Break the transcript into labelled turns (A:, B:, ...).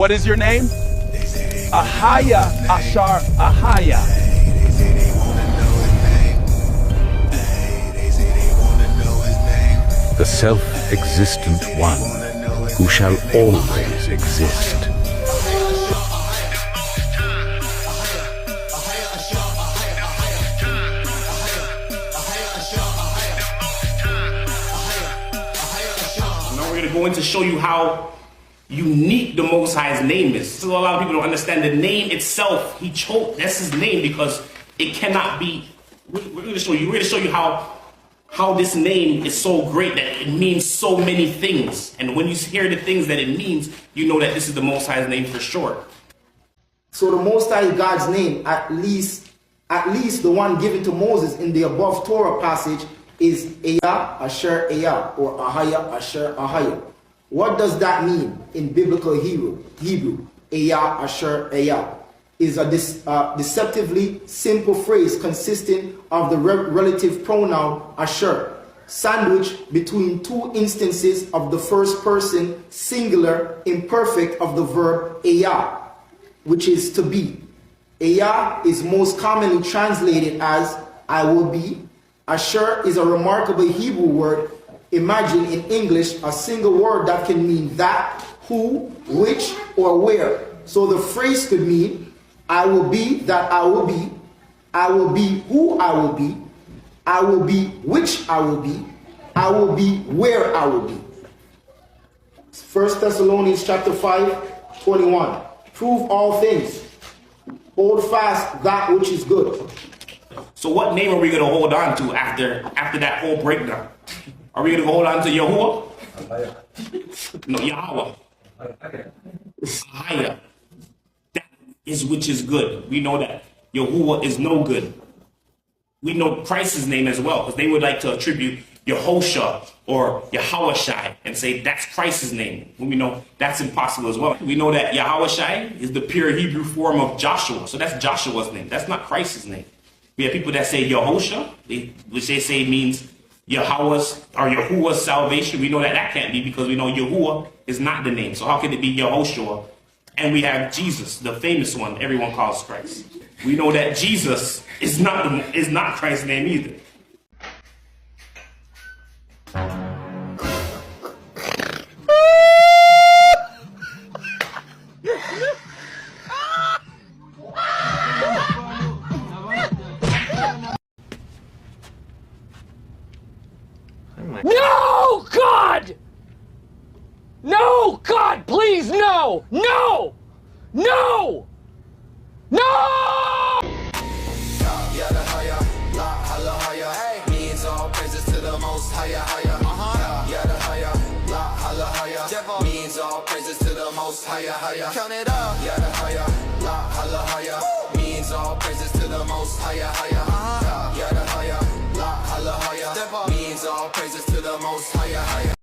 A: What is your name? Ahayah Asher Ahayah.
B: The self-existent one who shall always exist.
C: Now we're going to go in to show you how unique the Most High's name is. So a lot of people don't understand the name itself. He chose, that's his name because it cannot be. We're going to show you. We're going to show you how this name is so great that it means so many things. And when you hear the things that it means, you know that this is the Most High's name for sure.
D: So the Most High God's name, at least the one given to Moses in the above Torah passage, is Ahayah Asher Ahayah, or Ahayah Asher Ahayah. What does that mean in biblical Hebrew? Ahayah Asher Ahayah is a deceptively simple phrase consisting of the relative pronoun Asher, sandwiched between two instances of the first person singular imperfect of the verb Ehyeh, which is to be. Ehyeh is most commonly translated as I will be. Asher is a remarkable Hebrew word. Imagine in English a single word that can mean that, who, which, or where. So the phrase could mean I will be that I will be who I will be which I will be where I will be. 1 Thessalonians chapter 5:21. Prove all things. Hold fast that which is good.
C: So what name are we going to hold on to after that whole breakdown? Are we going to hold on to Yahuwah? No, Yahweh. Ahayah. That is which is good. We know that Yahuwah is no good. We know Christ's name as well, because they would like to attribute Yehoshua or Yahawashai and say that's Christ's name. When we know that's impossible as well. We know that Yahawashai is the pure Hebrew form of Joshua. So that's Joshua's name. That's not Christ's name. We have people that say Yehoshua, which they say means Yahweh's or Yahuwah's salvation. We know that that can't be because we know Yahuwah is not the name. So how can it be Yehoshua? And we have Jesus, the famous one everyone calls Christ. We know that Jesus is not Christ's name either.
E: No, God! No, God, please, no! No! No! No!
F: Means all praises to the most higher. Means all praises to the most higher. Count it up. Means all praises to the most higher. Means all praises to the most higher.